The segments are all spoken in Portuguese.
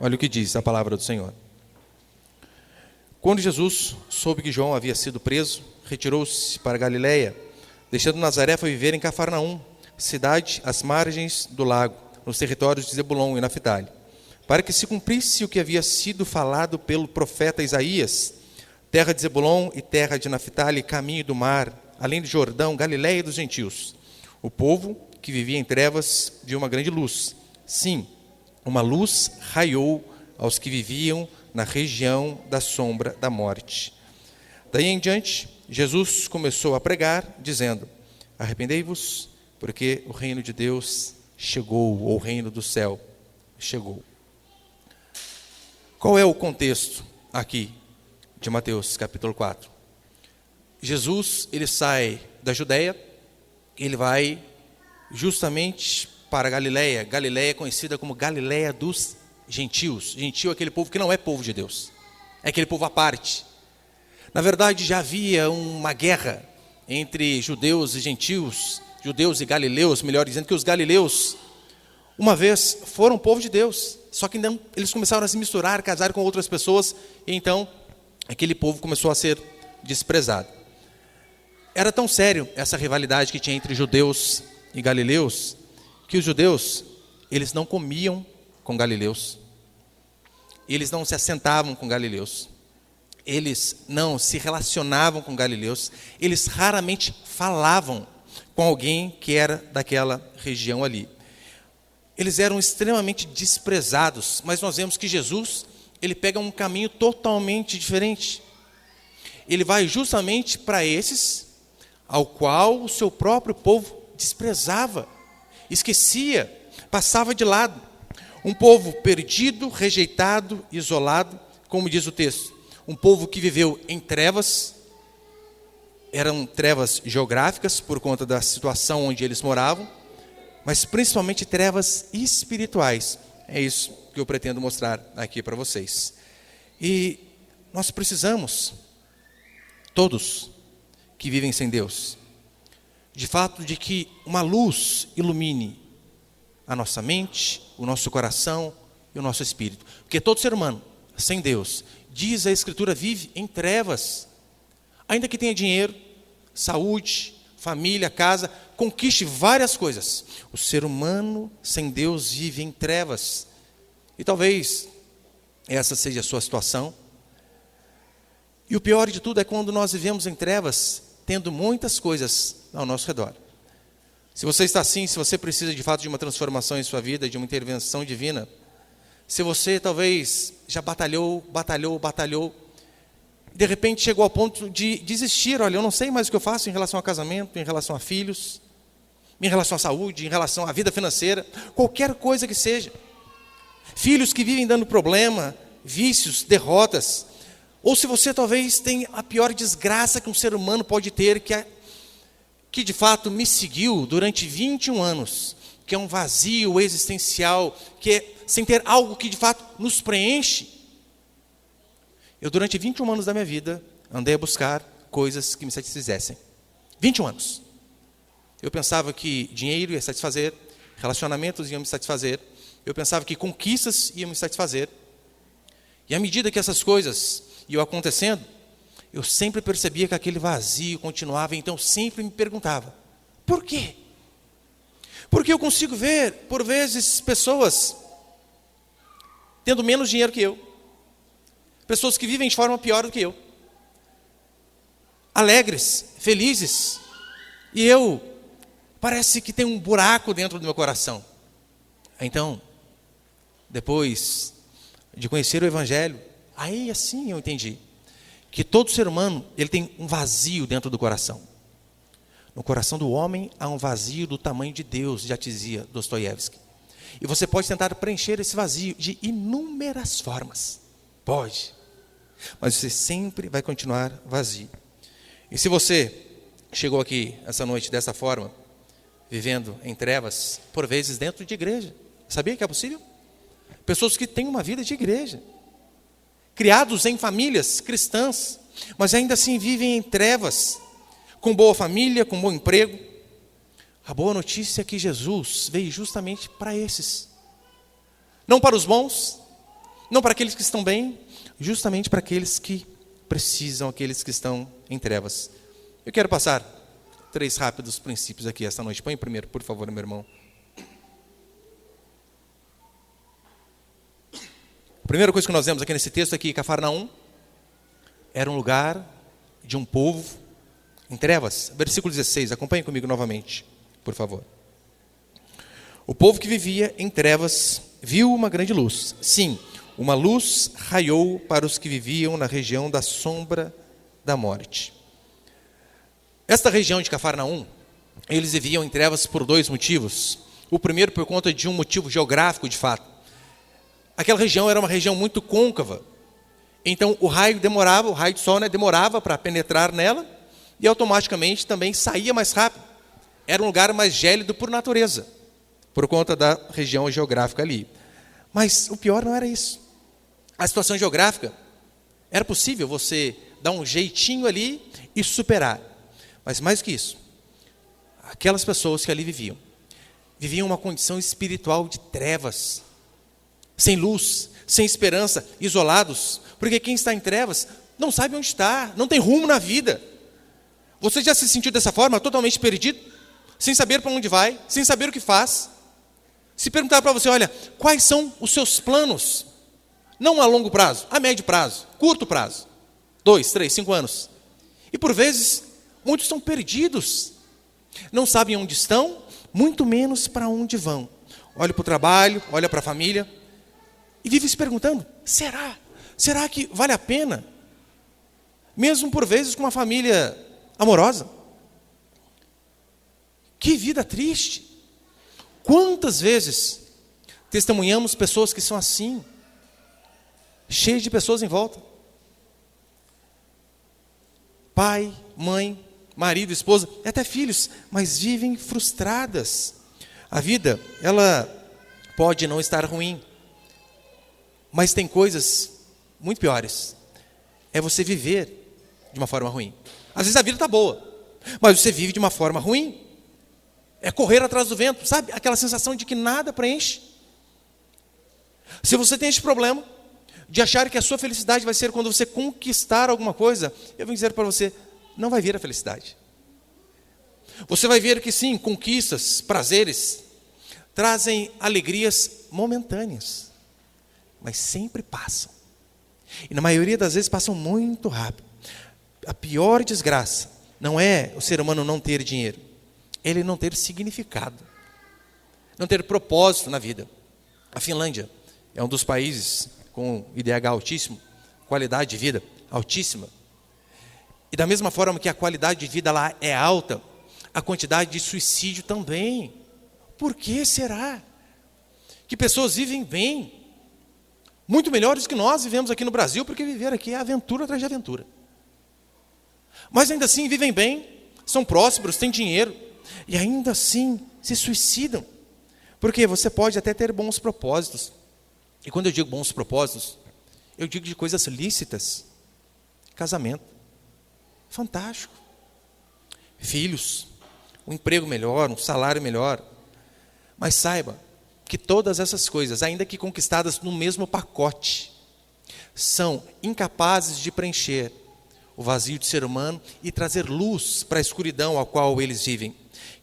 Olha o que diz a palavra do Senhor. Quando Jesus soube que João havia sido preso, retirou-se para Galiléia, deixando Nazaré, foi viver em Cafarnaum, cidade às margens do lago, nos territórios de Zebulon e Naphtali, para que se cumprisse o que havia sido falado pelo profeta Isaías: terra de Zebulon e terra de Naphtali, caminho do mar, além do Jordão, Galiléia dos gentios. O povo que vivia em trevas viu uma grande luz. Sim, uma luz raiou aos que viviam na região da sombra da morte. Daí em diante, Jesus começou a pregar, dizendo: arrependei-vos, porque o reino de Deus chegou, ou o reino do céu chegou. Qual é o contexto aqui de Mateus capítulo 4? Jesus, ele sai da Judeia, ele vai justamente para Galiléia. Galiléia é conhecida como Galiléia dos gentios. Gentio é aquele povo que não é povo de Deus, é aquele povo à parte. Na verdade, já havia uma guerra entre judeus e gentios, judeus e galileus, melhor dizendo, que os galileus, uma vez, foram povo de Deus, só que não, eles começaram a se misturar, casar com outras pessoas, e então aquele povo começou a ser desprezado. Era tão sério essa rivalidade que tinha entre judeus e galileus, que os judeus, eles não comiam com galileus, eles não se assentavam com galileus, eles não se relacionavam com galileus, eles raramente falavam com alguém que era daquela região ali. Eles eram extremamente desprezados, mas nós vemos que Jesus, ele pega um caminho totalmente diferente. Ele vai justamente para esses, ao qual o seu próprio povo desprezava, esquecia, passava de lado. Um povo perdido, rejeitado, isolado, como diz o texto. Um povo que viveu em trevas, eram trevas geográficas por conta da situação onde eles moravam, mas principalmente trevas espirituais. É isso que eu pretendo mostrar aqui para vocês. E nós precisamos, todos que vivem sem Deus, de fato de que uma luz ilumine a nossa mente, o nosso coração e o nosso espírito. Porque todo ser humano sem Deus, diz a Escritura, vive em trevas. Ainda que tenha dinheiro, saúde, família, casa, conquiste várias coisas, o ser humano sem Deus vive em trevas. E talvez essa seja a sua situação. E o pior de tudo é quando nós vivemos em trevas, tendo muitas coisas ao nosso redor. Se você está assim, se você precisa de fato de uma transformação em sua vida, de uma intervenção divina, se você talvez já batalhou, de repente chegou ao ponto de desistir: olha, eu não sei mais o que eu faço em relação ao casamento, em relação a filhos, em relação à saúde, em relação à vida financeira, qualquer coisa que seja. Filhos que vivem dando problema, vícios, derrotas. Ou se você talvez tem a pior desgraça que um ser humano pode ter, que de fato me seguiu durante 21 anos, que é um vazio existencial, que é sem ter algo que de fato nos preenche. Eu durante 21 anos da minha vida andei a buscar coisas que me satisfizessem. 21 anos. Eu pensava que dinheiro ia satisfazer, relacionamentos iam me satisfazer, eu pensava que conquistas iam me satisfazer. E à medida que essas coisas iam acontecendo, eu sempre percebia que aquele vazio continuava, então sempre me perguntava: por quê? Porque eu consigo ver, por vezes, pessoas tendo menos dinheiro que eu, pessoas que vivem de forma pior do que eu, alegres, felizes, e eu, parece que tem um buraco dentro do meu coração. Então, depois de conhecer o Evangelho, aí assim eu entendi que todo ser humano, ele tem um vazio dentro do coração. No coração do homem há um vazio do tamanho de Deus, já dizia Dostoiévski. E você pode tentar preencher esse vazio de inúmeras formas. Pode. Mas você sempre vai continuar vazio. E se você chegou aqui essa noite dessa forma, vivendo em trevas, por vezes dentro de igreja, sabia que é possível? Pessoas que têm uma vida de igreja, criados em famílias cristãs, mas ainda assim vivem em trevas, com boa família, com bom emprego. A boa notícia é que Jesus veio justamente para esses. Não para os bons, Não para aqueles que estão bem, justamente para aqueles que precisam, aqueles que estão em trevas. Eu quero passar 3 rápidos princípios aqui esta noite. Põe primeiro, por favor, meu irmão. A primeira coisa que nós vemos aqui nesse texto é que Cafarnaum era um lugar de um povo em trevas. Versículo 16, acompanhe comigo novamente, por favor. O povo que vivia em trevas viu uma grande luz. Sim, uma luz raiou para os que viviam na região da sombra da morte. Esta região de Cafarnaum, eles viviam em trevas por 2 motivos. O primeiro por conta de um motivo geográfico, de fato. Aquela região era uma região muito côncava. Então o raio de sol, demorava para penetrar nela e automaticamente também saía mais rápido. Era um lugar mais gélido por natureza, por conta da região geográfica ali. Mas o pior não era isso. A situação geográfica, era possível você dar um jeitinho ali e superar. Mas mais que isso, aquelas pessoas que ali viviam uma condição espiritual de trevas, sem luz, sem esperança, isolados, porque quem está em trevas não sabe onde está, não tem rumo na vida. Você já se sentiu dessa forma, totalmente perdido, sem saber para onde vai, sem saber o que faz? Se perguntar para você, olha, quais são os seus planos? Não a longo prazo, a médio prazo, curto prazo, 2, 3, 5 anos. E por vezes, muitos estão perdidos, não sabem onde estão, muito menos para onde vão. Olha para o trabalho, olha para a família, e vive se perguntando, será que vale a pena? Mesmo por vezes com uma família amorosa. Que vida triste. Quantas vezes testemunhamos pessoas que são assim, cheias de pessoas em volta. Pai, mãe, marido, esposa, e até filhos, mas vivem frustradas. A vida, ela pode não estar ruim, mas tem coisas muito piores. É você viver de uma forma ruim. Às vezes a vida está boa, mas você vive de uma forma ruim. É correr atrás do vento, sabe? Aquela sensação de que nada preenche. Se você tem esse problema de achar que a sua felicidade vai ser quando você conquistar alguma coisa, eu vou dizer para você, não vai vir a felicidade. Você vai ver que sim, conquistas, prazeres, trazem alegrias momentâneas, mas sempre passam. E na maioria das vezes passam muito rápido. A pior desgraça não é o ser humano não ter dinheiro, ele não ter significado, não ter propósito na vida. A Finlândia é um dos países com IDH altíssimo, qualidade de vida altíssima. E da mesma forma que a qualidade de vida lá é alta, a quantidade de suicídio também. Por que será? Que pessoas vivem bem, muito melhores que nós vivemos aqui no Brasil, porque viver aqui é aventura atrás de aventura. Mas ainda assim vivem bem, são prósperos, têm dinheiro, e ainda assim se suicidam. Porque você pode até ter bons propósitos. E quando eu digo bons propósitos, eu digo de coisas lícitas. Casamento, fantástico. Filhos, um emprego melhor, um salário melhor. Mas saiba que todas essas coisas, ainda que conquistadas no mesmo pacote, são incapazes de preencher o vazio de ser humano e trazer luz para a escuridão a qual eles vivem.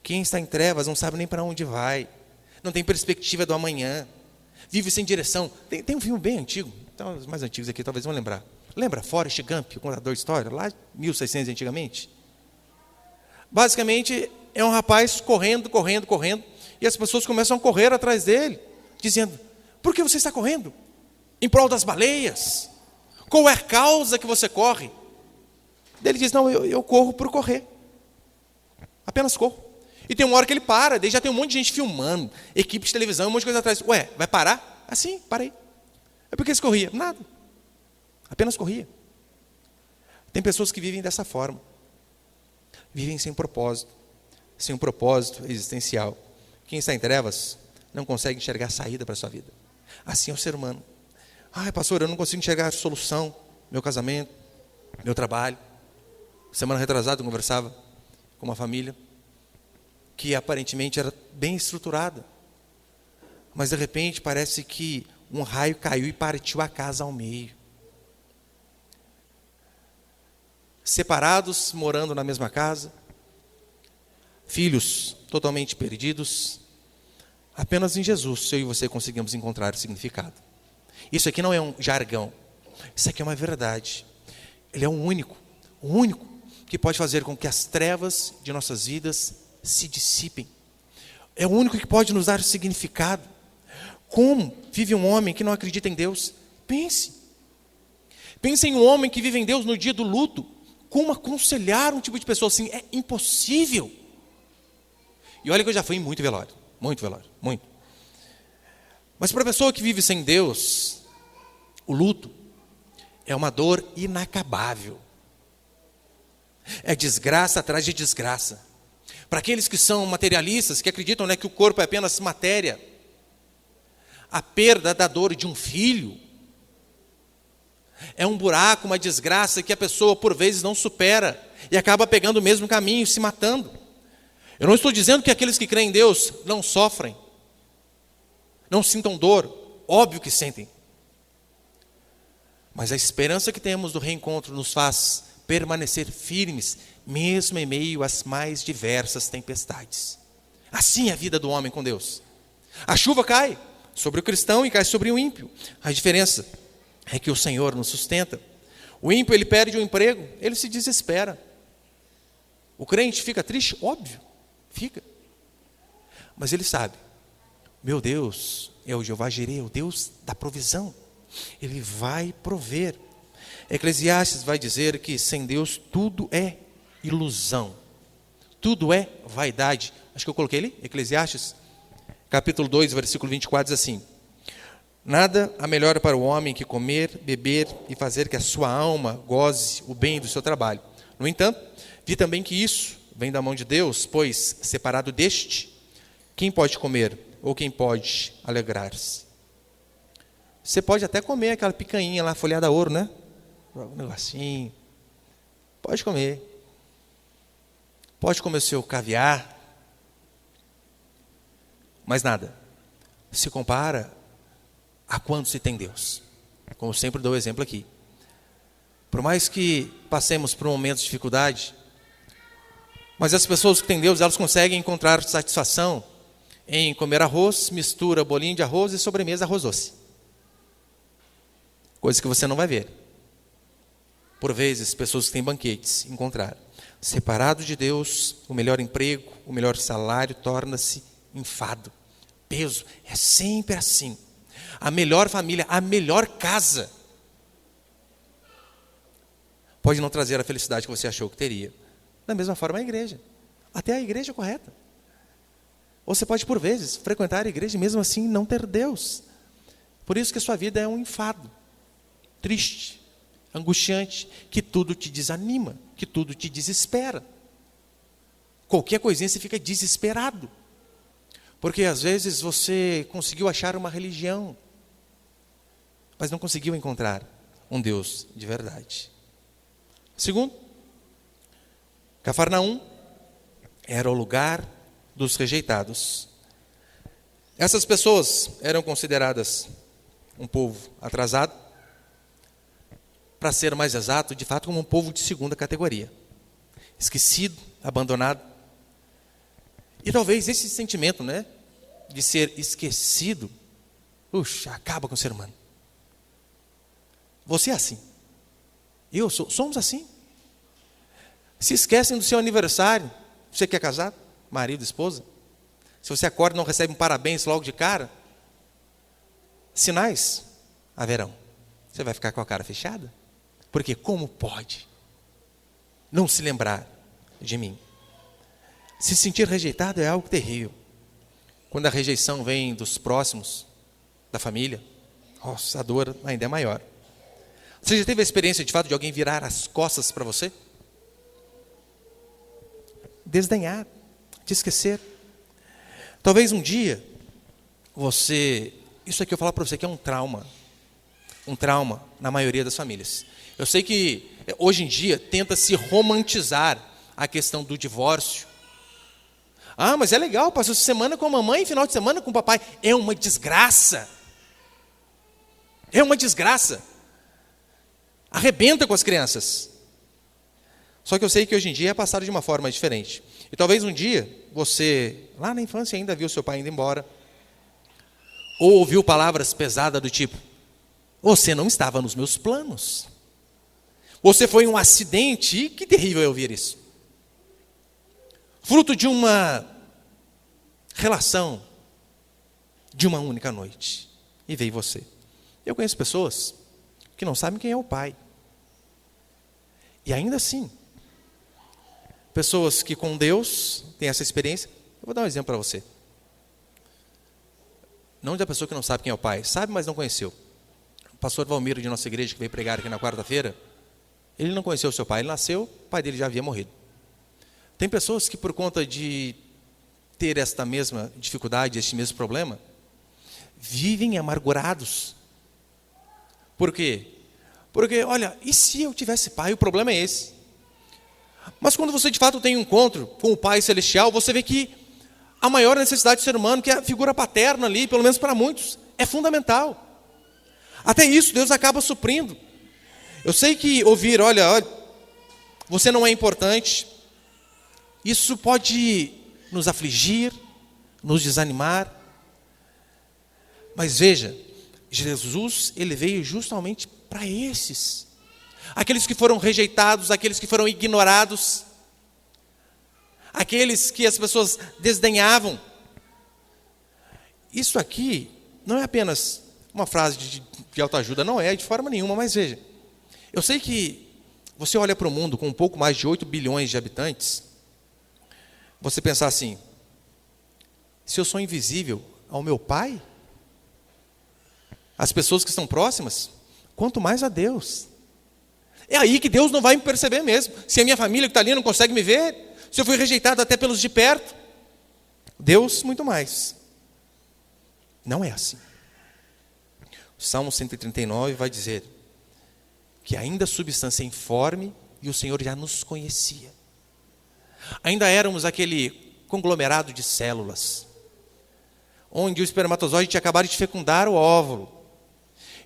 Quem está em trevas não sabe nem para onde vai, não tem perspectiva do amanhã, vive sem direção. Tem um filme bem antigo, então os mais antigos aqui talvez vão lembrar. Lembra Forrest Gump, o contador de história, lá 1600 antigamente? Basicamente é um rapaz correndo, e as pessoas começam a correr atrás dele, dizendo, por que você está correndo? Em prol das baleias? Qual é a causa que você corre? Ele diz, não, eu corro por correr, apenas corro. E tem uma hora que ele para, daí já tem um monte de gente filmando, equipe de televisão, um monte de coisa atrás. Ué, vai parar? Assim, parei. É porque você corria? Nada, apenas corria. Tem pessoas que vivem dessa forma, vivem sem um propósito existencial. Quem está em trevas não consegue enxergar saída para a sua vida. Assim é o ser humano. Ai, pastor, eu não consigo enxergar solução, meu casamento, meu trabalho. Semana retrasada eu conversava com uma família que aparentemente era bem estruturada, mas de repente parece que um raio caiu e partiu a casa ao meio. Separados, morando na mesma casa, filhos totalmente perdidos, apenas em Jesus eu e você conseguimos encontrar significado. Isso aqui não é um jargão, isso aqui é uma verdade. Ele é o único que pode fazer com que as trevas de nossas vidas se dissipem. É o único que pode nos dar significado. Como vive um homem que não acredita em Deus? Pense em um homem que vive em Deus no dia do luto. Como aconselhar um tipo de pessoa assim? É impossível. E olha que eu já fui em muito velório. Muito. Mas para a pessoa que vive sem Deus, o luto é uma dor inacabável. É desgraça atrás de desgraça. Para aqueles que são materialistas, que acreditam, né, que o corpo é apenas matéria, a perda da dor de um filho é um buraco, uma desgraça que a pessoa por vezes não supera e acaba pegando o mesmo caminho, se matando. Eu não estou dizendo que aqueles que creem em Deus não sofrem, não sintam dor, óbvio que sentem. Mas a esperança que temos do reencontro nos faz permanecer firmes, mesmo em meio às mais diversas tempestades. Assim é a vida do homem com Deus. A chuva cai sobre o cristão e cai sobre o ímpio. A diferença é que o Senhor nos sustenta. O ímpio, ele perde o emprego, ele se desespera. O crente fica triste? Óbvio, fica. Mas ele sabe, meu Deus é o Jeová Jireh, o Deus da provisão. Ele vai prover. Eclesiastes vai dizer que sem Deus tudo é ilusão. Tudo é vaidade. Acho que eu coloquei ali, Eclesiastes, capítulo 2, versículo 24, diz assim: nada há melhor para o homem que comer, beber e fazer que a sua alma goze o bem do seu trabalho. No entanto, vi também que isso vem da mão de Deus, pois separado deste, quem pode comer ou quem pode alegrar-se? Você pode até comer aquela picanha lá, folhada a ouro, né? Um negocinho. Pode comer. Pode comer o seu caviar. Mas nada se compara a quando se tem Deus. Como eu sempre dou o exemplo aqui. Por mais que passemos por momentos de dificuldade, mas as pessoas que têm Deus, elas conseguem encontrar satisfação em comer arroz, mistura bolinho de arroz e sobremesa arroz doce. Coisa que você não vai ver. Por vezes, pessoas que têm banquetes encontrar. Separado de Deus, o melhor emprego, o melhor salário torna-se enfado, peso. É sempre assim. A melhor família, a melhor casa pode não trazer a felicidade que você achou que teria. Da mesma forma a igreja. Até a igreja correta. Ou você pode, por vezes, frequentar a igreja e mesmo assim não ter Deus. Por isso que a sua vida é um enfado. Triste, angustiante, que tudo te desanima, que tudo te desespera. Qualquer coisinha você fica desesperado. Porque às vezes você conseguiu achar uma religião, mas não conseguiu encontrar um Deus de verdade. Segundo, Cafarnaum era o lugar dos rejeitados. Essas pessoas eram consideradas um povo atrasado, para ser mais exato, de fato, como um povo de segunda categoria. Esquecido, abandonado. E talvez esse sentimento, né, de ser esquecido, acaba com o ser humano. Você é assim. Somos assim. Se esquecem do seu aniversário. Você que é casado, marido, esposa. Se você acorda e não recebe um parabéns logo de cara, sinais haverão. Você vai ficar com a cara fechada? Porque como pode não se lembrar de mim? Se sentir rejeitado é algo terrível. Quando a rejeição vem dos próximos, da família, nossa, a dor ainda é maior. Você já teve a experiência de fato de alguém virar as costas para você? Desdenhar, te esquecer. Talvez um dia isso aqui eu falar para você que é um trauma na maioria das famílias. Eu sei que hoje em dia tenta-se romantizar a questão do divórcio. Ah, mas é legal, passou semana com a mamãe, final de semana com o papai. É uma desgraça. É uma desgraça. Arrebenta com as crianças. Só que eu sei que hoje em dia é passado de uma forma diferente. E talvez um dia você, lá na infância, ainda viu seu pai indo embora. Ou ouviu palavras pesadas do tipo: você não estava nos meus planos. Você foi um acidente. E que terrível é ouvir isso. Fruto de uma relação de uma única noite. E veio você. Eu conheço pessoas que não sabem quem é o pai. E ainda assim, pessoas que com Deus têm essa experiência. Eu vou dar um exemplo para você. Não da pessoa que não sabe quem é o pai. Sabe, mas não conheceu. O pastor Valmiro de nossa igreja, que veio pregar aqui na quarta-feira, ele não conheceu o seu pai. Ele nasceu, o pai dele já havia morrido. Tem pessoas que, por conta de ter esta mesma dificuldade, este mesmo problema, vivem amargurados. Por quê? Porque, olha, e se eu tivesse pai? O problema é esse. Mas quando você de fato tem um encontro com o Pai Celestial, você vê que a maior necessidade do ser humano, que é a figura paterna ali, pelo menos para muitos, é fundamental. Até isso Deus acaba suprindo. Eu sei que ouvir, olha, você não é importante, isso pode nos afligir, nos desanimar. Mas veja, Jesus, ele veio justamente para esses. Aqueles que foram rejeitados, aqueles que foram ignorados, aqueles que as pessoas desdenhavam. Isso aqui não é apenas uma frase de autoajuda, não é de forma nenhuma, mas veja, eu sei que você olha para o mundo com um pouco mais de 8 bilhões de habitantes, você pensar assim: se eu sou invisível ao meu Pai, às pessoas que estão próximas, quanto mais a Deus. É aí que Deus não vai me perceber mesmo. Se a minha família que está ali não consegue me ver, se eu fui rejeitado até pelos de perto, Deus muito mais. Não é assim. O Salmo 139 vai dizer que ainda a substância informe e o Senhor já nos conhecia. Ainda éramos aquele conglomerado de células, onde o espermatozoide tinha acabado de fecundar o óvulo.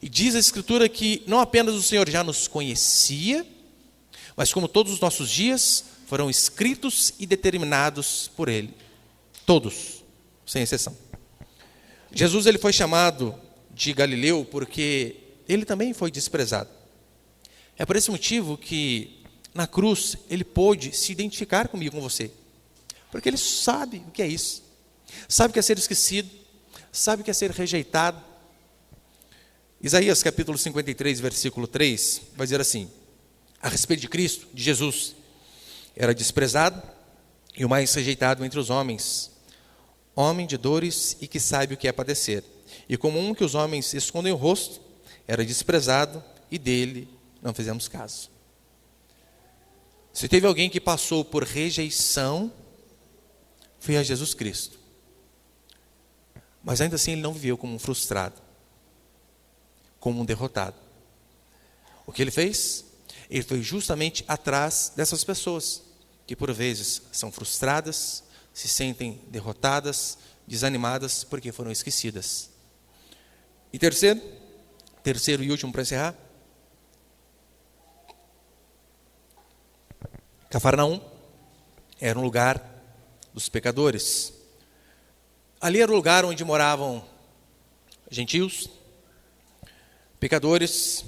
E diz a Escritura que não apenas o Senhor já nos conhecia, mas como todos os nossos dias foram escritos e determinados por Ele. Todos, sem exceção. Jesus, ele foi chamado de Galileu porque ele também foi desprezado. É por esse motivo que na cruz ele pôde se identificar comigo, com você. Porque ele sabe o que é isso. Sabe o que é ser esquecido, sabe o que é ser rejeitado. Isaías capítulo 53, versículo 3, vai dizer assim, a respeito de Cristo, de Jesus: era desprezado e o mais rejeitado entre os homens, homem de dores e que sabe o que é padecer. E como um que os homens escondem o rosto, era desprezado e dele não fizemos caso. Se teve alguém que passou por rejeição, foi a Jesus Cristo. Mas ainda assim ele não viveu como um frustrado, como um derrotado. O que ele fez? Ele foi justamente atrás dessas pessoas que por vezes são frustradas, se sentem derrotadas, desanimadas porque foram esquecidas. E terceiro e último para encerrar, Cafarnaum era um lugar dos pecadores. Ali era o lugar onde moravam gentios, pecadores,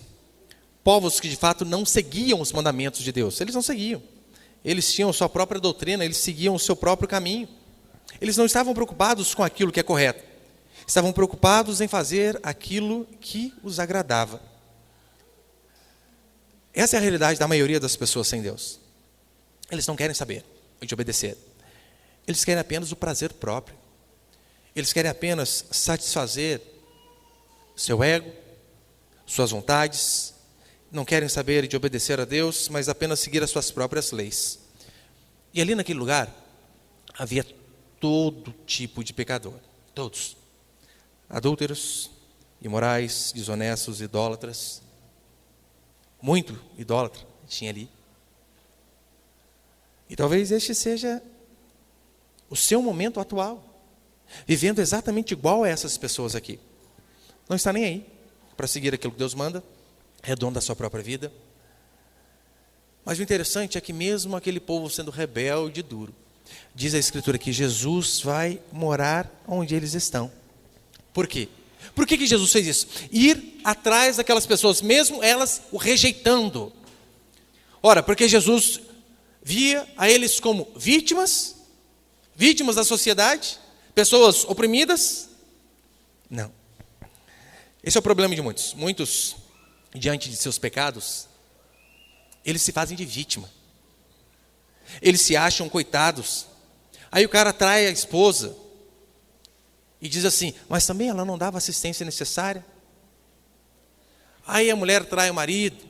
povos que de fato não seguiam os mandamentos de Deus. Eles não seguiam. Eles tinham sua própria doutrina, eles seguiam o seu próprio caminho. Eles não estavam preocupados com aquilo que é correto. Estavam preocupados em fazer aquilo que os agradava. Essa é a realidade da maioria das pessoas sem Deus. Eles não querem saber de obedecer. Eles querem apenas o prazer próprio. Eles querem apenas satisfazer seu ego, suas vontades, não querem saber de obedecer a Deus, mas apenas seguir as suas próprias leis. E ali naquele lugar, havia todo tipo de pecador, todos. Adúlteros, imorais, desonestos, idólatras. Muito idólatra tinha ali. E talvez este seja o seu momento atual, vivendo exatamente igual a essas pessoas aqui. Não está nem aí. para seguir aquilo que Deus manda, é dono da sua própria vida. Mas o interessante é que mesmo aquele povo sendo rebelde e duro, diz a Escritura que Jesus vai morar onde eles estão. Por quê? Por que Jesus fez isso? Ir atrás daquelas pessoas, mesmo elas o rejeitando. Ora, porque Jesus via a eles como vítimas da sociedade, pessoas oprimidas? Não. Esse é o problema de muitos. Muitos, diante de seus pecados, eles se fazem de vítima. Eles se acham coitados. Aí o cara trai a esposa e diz assim, mas também ela não dava assistência necessária. Aí a mulher trai o marido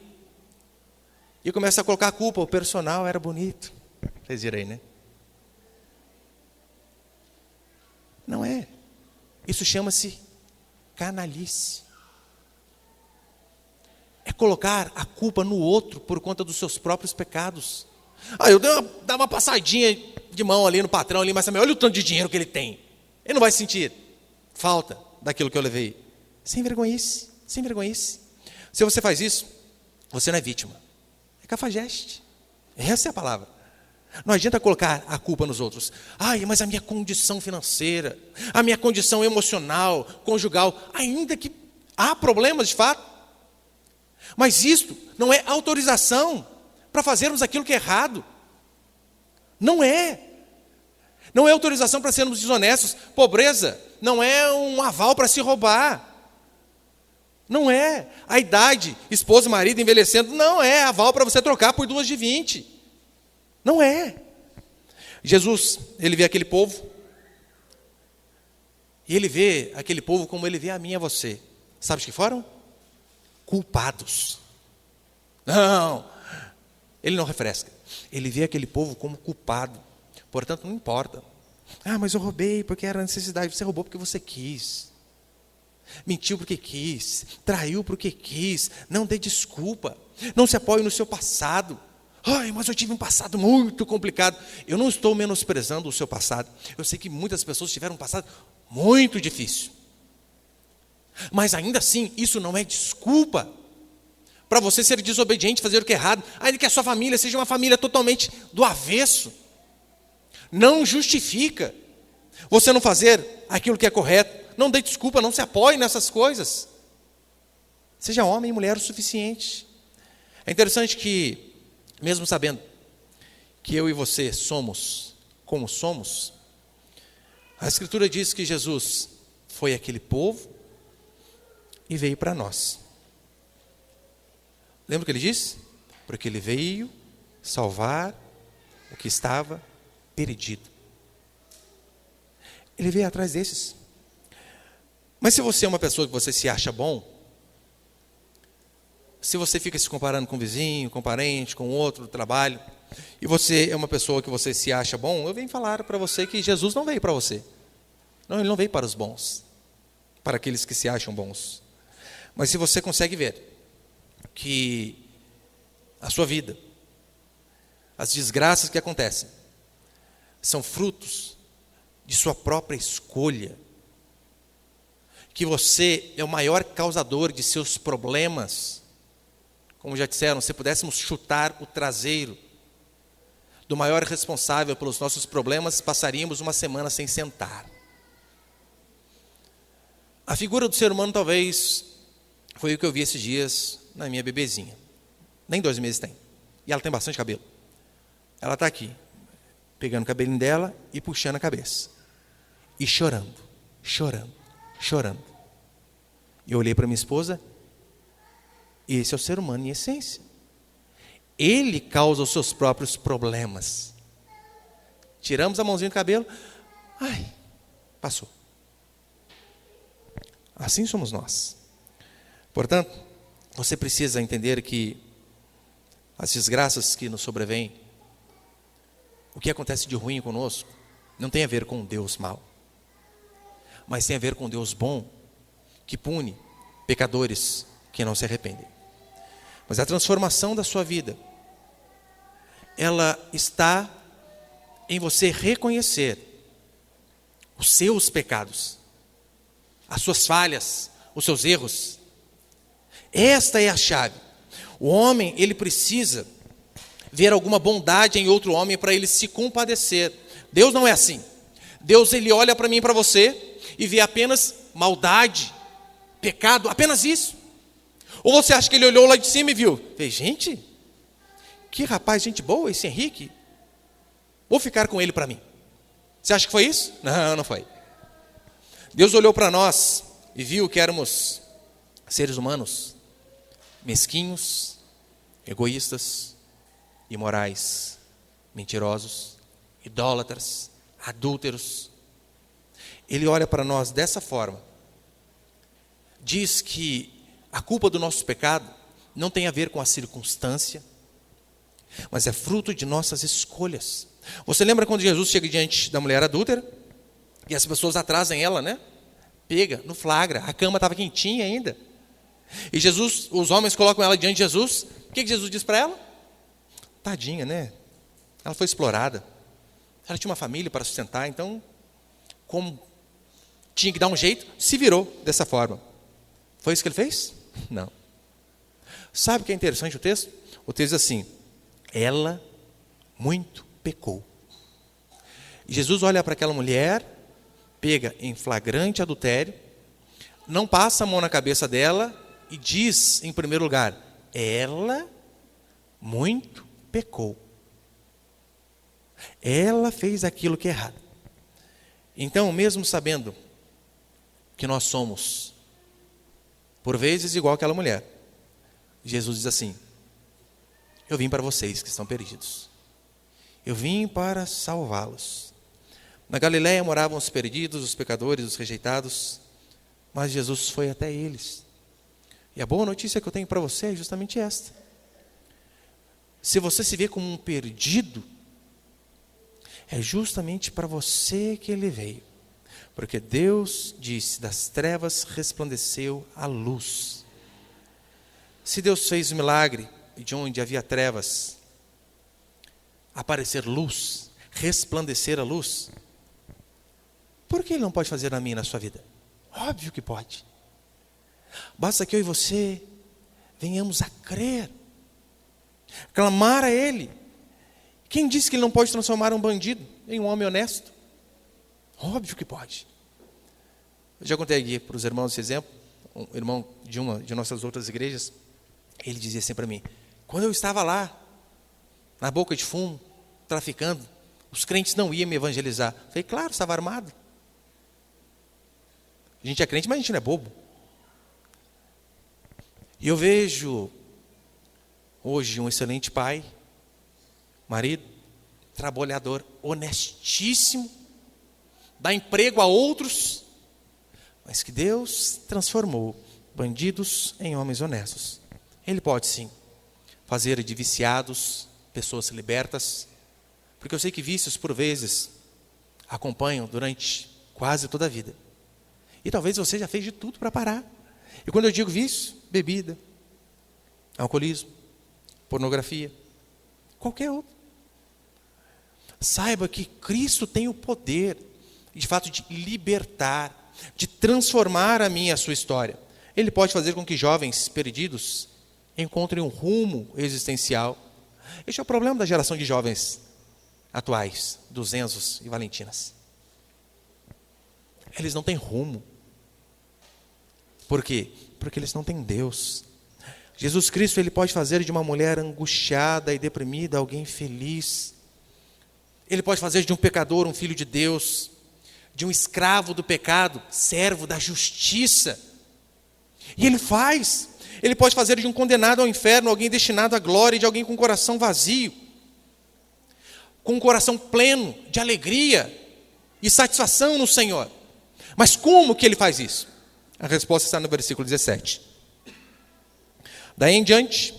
e começa a colocar a culpa, o personal era bonito. Vocês viram aí, né? Não é. Isso chama-se canalice. É colocar a culpa no outro por conta dos seus próprios pecados. Eu dava uma passadinha de mão ali no patrão, ali, mas também olha o tanto de dinheiro que ele tem. Ele não vai sentir falta daquilo que eu levei. Sem vergonhice, sem vergonhice. Se você faz isso, você não é vítima. É cafajeste. Essa é a palavra. Não adianta colocar a culpa nos outros. Mas a minha condição financeira, a minha condição emocional, conjugal, ainda que há problemas de fato, mas isto não é autorização para fazermos aquilo que é errado. Não é. Não é autorização para sermos desonestos. Pobreza não é um aval para se roubar. Não é. A idade, esposa e marido envelhecendo, não é aval para você trocar por 2 de 20. Não é. Jesus, ele vê aquele povo, e ele vê aquele povo como ele vê a mim e a você. Sabe o que foram? Culpados. Não, ele não refresca. Ele vê aquele povo como culpado. Portanto, não importa. Mas eu roubei porque era necessidade. Você roubou porque você quis. Mentiu porque quis. Traiu porque quis. Não dê desculpa. Não se apoie no seu passado. Mas eu tive um passado muito complicado. Eu não estou menosprezando o seu passado. Eu sei que muitas pessoas tiveram um passado muito difícil. Mas ainda assim, isso não é desculpa para você ser desobediente, fazer o que é errado, ainda que a sua família seja uma família totalmente do avesso. Não justifica você não fazer aquilo que é correto. Não dê desculpa, não se apoie nessas coisas. Seja homem e mulher o suficiente. É interessante que, mesmo sabendo que eu e você somos como somos, a Escritura diz que Jesus foi aquele povo e veio para nós. Lembra o que ele disse? Porque ele veio salvar o que estava perdido. Ele veio atrás desses. Mas se você é uma pessoa que você se acha bom, se você fica se comparando com o vizinho, com o parente, com outro do trabalho, e você é uma pessoa que você se acha bom, eu venho falar para você que Jesus não veio para você. Não, ele não veio para os bons, para aqueles que se acham bons. Mas se você consegue ver que a sua vida, as desgraças que acontecem, são frutos de sua própria escolha, que você é o maior causador de seus problemas, como já disseram, se pudéssemos chutar o traseiro do maior responsável pelos nossos problemas, passaríamos uma semana sem sentar. A figura do ser humano talvez foi o que eu vi esses dias na minha bebezinha. Nem 2 meses tem. E ela tem bastante cabelo. Ela está aqui, pegando o cabelinho dela e puxando a cabeça. E chorando, chorando, chorando. E eu olhei para minha esposa. Esse é o ser humano em essência. Ele causa os seus próprios problemas. Tiramos a mãozinha do cabelo. Passou. Assim somos nós. Portanto, você precisa entender que as desgraças que nos sobrevêm, o que acontece de ruim conosco, não tem a ver com Deus mau, mas tem a ver com Deus bom, que pune pecadores que não se arrependem. Mas a transformação da sua vida, ela está em você reconhecer os seus pecados, as suas falhas, os seus erros, Esta é a chave. O homem, ele precisa ver alguma bondade em outro homem para ele se compadecer. Deus não é assim. Deus, ele olha para mim e para você e vê apenas maldade, pecado, apenas isso. Ou você acha que ele olhou lá de cima e viu? Fez, gente, que rapaz, gente boa esse Henrique. Vou ficar com ele para mim. Você acha que foi isso? Não, não foi. Deus olhou para nós e viu que éramos seres humanos, mesquinhos, egoístas, imorais, mentirosos, idólatras, adúlteros. Ele olha para nós dessa forma. Diz que a culpa do nosso pecado não tem a ver com a circunstância, mas é fruto de nossas escolhas. Você lembra quando Jesus chega diante da mulher adúltera? E as pessoas atrasam ela, né? Pega, no flagra, a cama estava quentinha ainda. E Jesus, os homens colocam ela diante de Jesus. O que Jesus diz para ela? Tadinha, né? Ela foi explorada. Ela tinha uma família para sustentar, então, como tinha que dar um jeito, se virou dessa forma. Foi isso que ele fez? Não. Sabe o que é interessante o texto? O texto diz assim: ela muito pecou. Jesus olha para aquela mulher, pega em flagrante adultério, não passa a mão na cabeça dela e diz, em primeiro lugar, ela muito pecou. Ela fez aquilo que é errado. Então, mesmo sabendo que nós somos, por vezes, igual aquela mulher, Jesus diz assim: eu vim para vocês que estão perdidos. Eu vim para salvá-los. Na Galileia moravam os perdidos, os pecadores, os rejeitados, mas Jesus foi até eles. E a boa notícia que eu tenho para você é justamente esta: se você se vê como um perdido, é justamente para você que ele veio. Porque Deus disse: das trevas resplandeceu a luz. Se Deus fez o milagre de onde havia trevas aparecer luz, resplandecer a luz, por que Ele não pode fazer na minha e na sua vida? Óbvio que pode. Basta que eu e você venhamos a crer, clamar a Ele. Quem disse que Ele não pode transformar um bandido em um homem honesto? Óbvio que pode. Eu já contei aqui para os irmãos esse exemplo. Um irmão de uma de nossas outras igrejas, ele dizia assim para mim: quando eu estava lá, na boca de fumo, traficando, os crentes não iam me evangelizar. Eu falei: claro, estava armado. A gente é crente, mas a gente não é bobo. E eu vejo hoje um excelente pai, marido, trabalhador, honestíssimo, dá emprego a outros, mas que Deus transformou bandidos em homens honestos. Ele pode sim fazer de viciados pessoas libertas, porque eu sei que vícios por vezes acompanham durante quase toda a vida. E talvez você já fez de tudo para parar. E quando eu digo vício, bebida, alcoolismo, pornografia, qualquer outro. Saiba que Cristo tem o poder, de fato, de libertar, de transformar a minha e a sua história. Ele pode fazer com que jovens perdidos encontrem um rumo existencial. Este é o problema da geração de jovens atuais, dos Enzos e Valentinas. Eles não têm rumo. Por quê? Porque eles não têm Deus. Jesus Cristo, Ele pode fazer de uma mulher angustiada e deprimida alguém feliz. Ele pode fazer de um pecador um filho de Deus, de um escravo do pecado, servo da justiça. E Ele faz. Ele pode fazer de um condenado ao inferno alguém destinado à glória, e de alguém com um coração vazio, com um coração pleno de alegria e satisfação no Senhor. Mas como que Ele faz isso? A resposta está no versículo 17. Daí em diante,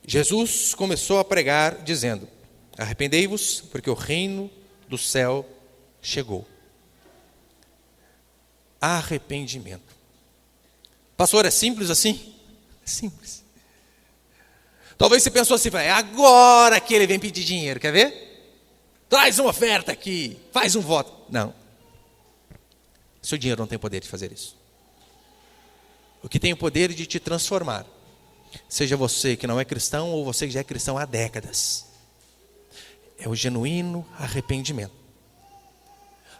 Jesus começou a pregar dizendo: arrependei-vos, porque o reino do céu chegou. Arrependimento. Pastor, é simples assim? É simples. Talvez você pensou assim: é agora que ele vem pedir dinheiro, quer ver? Traz uma oferta aqui, faz um voto. Não. Seu dinheiro não tem poder de fazer isso. O que tem o poder de te transformar Seja você que não é cristão ou você que já é cristão há décadas. É o genuíno arrependimento.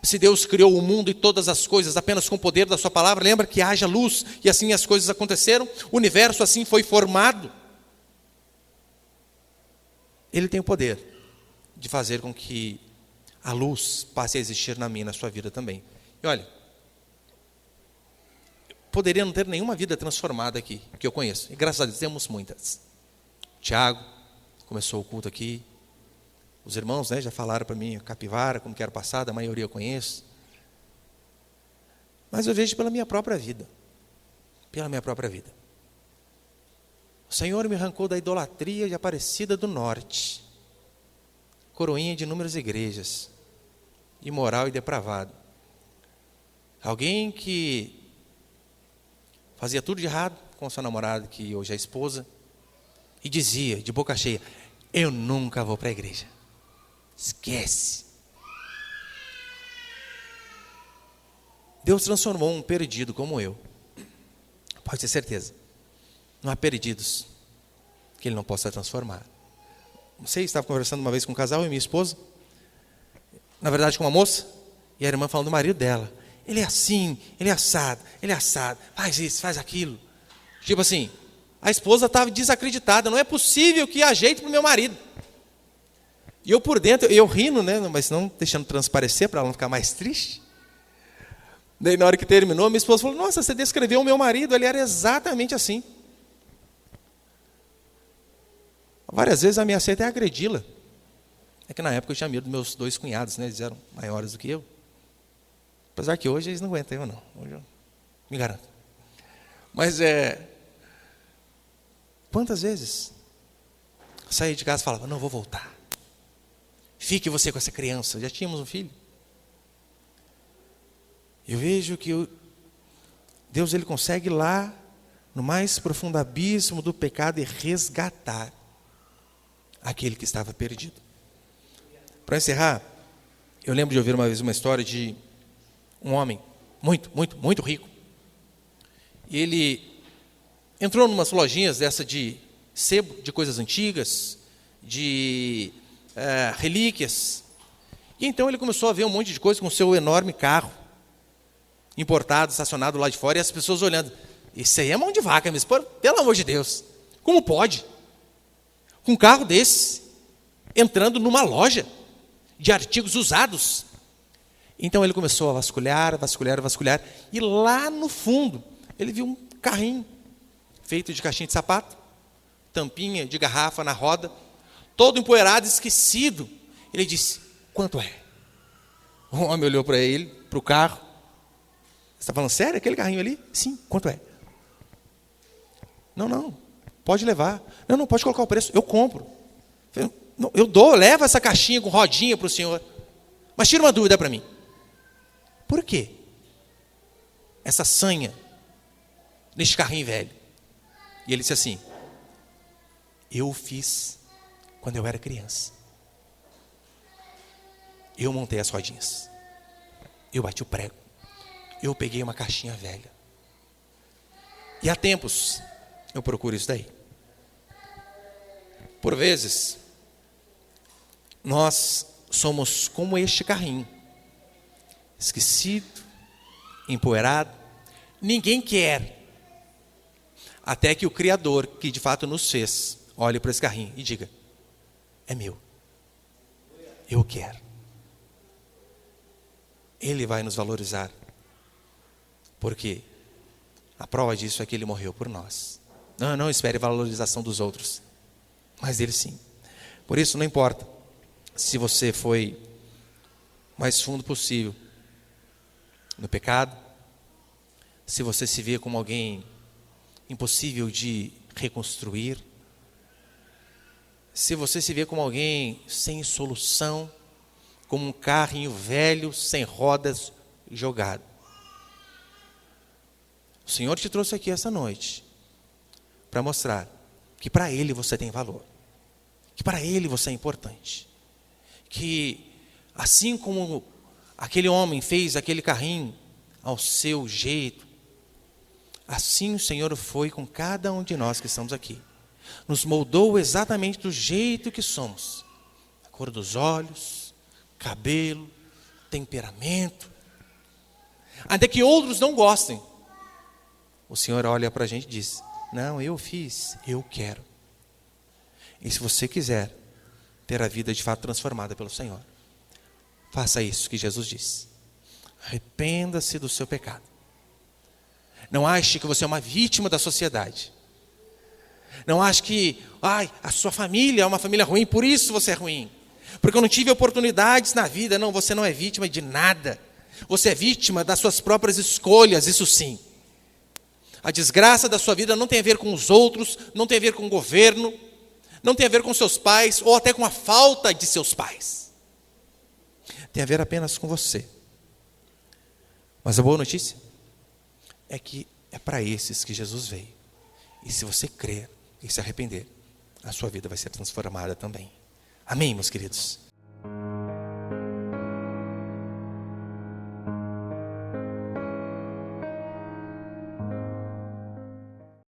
Se Deus criou o mundo e todas as coisas apenas com o poder da sua palavra, lembra que haja luz e assim as coisas aconteceram? O universo assim foi formado. Ele tem o poder de fazer com que a luz passe a existir na minha e na sua vida também. E olha, poderia não ter nenhuma vida transformada aqui, que eu conheço. E graças a Deus temos muitas. Tiago começou o culto aqui. Os irmãos, já falaram para mim, Capivara, como que era passado, a maioria eu conheço. Mas eu vejo pela minha própria vida. Pela minha própria vida. O Senhor me arrancou da idolatria de Aparecida do Norte. Coroinha de inúmeras igrejas. Imoral e depravado. Alguém que fazia tudo de errado com sua namorada, que hoje é esposa, e dizia, de boca cheia, eu nunca vou para a igreja. Esquece. Deus transformou um perdido como eu. Pode ter certeza. Não há perdidos que Ele não possa transformar. Não sei, estava conversando uma vez com um casal e minha esposa. Na verdade com uma moça. E a irmã falando do marido dela. Ele é assim, ele é assado. Faz isso, faz aquilo. Tipo assim, a esposa estava desacreditada. Não é possível que há jeito para o meu marido. E eu por dentro, eu rindo, mas não deixando transparecer para ela não ficar mais triste. Daí na hora que terminou, minha esposa falou, nossa, você descreveu o meu marido, ele era exatamente assim. Várias vezes ameacei até agredi-la. É que na época eu tinha medo dos meus 2 cunhados, eles eram maiores do que eu. Apesar que hoje eles não aguentam eu não, hoje eu me garanto. Mas quantas vezes eu saía de casa e falava, não, vou voltar. Fique você com essa criança. Já tínhamos um filho. Eu vejo que Deus ele consegue ir lá no mais profundo abismo do pecado e resgatar aquele que estava perdido. Para encerrar, eu lembro de ouvir uma vez uma história de um homem muito rico. E ele entrou em umas lojinhas dessa de sebo, de coisas antigas, de relíquias. E então ele começou a ver um monte de coisa com o seu enorme carro importado, estacionado lá de fora, e as pessoas olhando. Isso aí é mão de vaca mesmo, pelo amor de Deus. Como pode? Com um carro desse, entrando numa loja de artigos usados. Então ele começou a vasculhar, e lá no fundo, ele viu um carrinho feito de caixinha de sapato, tampinha de garrafa na roda, todo empoeirado, esquecido. Ele disse, quanto é? O homem olhou para ele, para o carro. Você está falando sério, aquele carrinho ali? Sim, quanto é? Não, pode levar. Não, pode colocar o preço, eu compro. Eu dou, levo essa caixinha com rodinha para o senhor. Mas tira uma dúvida para mim. Por quê? Essa sanha neste carrinho velho. E ele disse assim, eu o fiz quando eu era criança. Eu montei as rodinhas. Eu bati o prego. Eu peguei uma caixinha velha. E há tempos eu procuro isso daí. Por vezes, nós somos como este carrinho. Esquecido, empoeirado. Ninguém quer. Até que o Criador, que de fato nos fez, olhe para esse carrinho e diga, é meu. Eu quero. Ele vai nos valorizar. Porque a prova disso é que Ele morreu por nós. Não espere valorização dos outros, mas dele sim. Por isso não importa se você foi o mais fundo possível no pecado, se você se vê como alguém impossível de reconstruir, se você se vê como alguém sem solução, como um carrinho velho, sem rodas, jogado. O Senhor te trouxe aqui essa noite para mostrar que para Ele você tem valor, que para Ele você é importante, que assim como aquele homem fez aquele carrinho ao seu jeito, assim o Senhor foi com cada um de nós que estamos aqui. nos moldou exatamente do jeito que somos. A cor dos olhos, cabelo, temperamento. Até que outros não gostem. O Senhor olha para a gente e diz: não, eu fiz, eu quero. E se você quiser ter a vida de fato transformada pelo Senhor, faça isso que Jesus disse. Arrependa-se do seu pecado. Não ache que você é uma vítima da sociedade. Não ache que a sua família é uma família ruim, por isso você é ruim. Porque eu não tive oportunidades na vida. Não, você não é vítima de nada. Você é vítima das suas próprias escolhas, isso sim. A desgraça da sua vida não tem a ver com os outros, não tem a ver com o governo, não tem a ver com seus pais, ou até com a falta de seus pais. Tem a ver apenas com você. Mas a boa notícia é que é para esses que Jesus veio. E se você crer e se arrepender, a sua vida vai ser transformada também. Amém, meus queridos?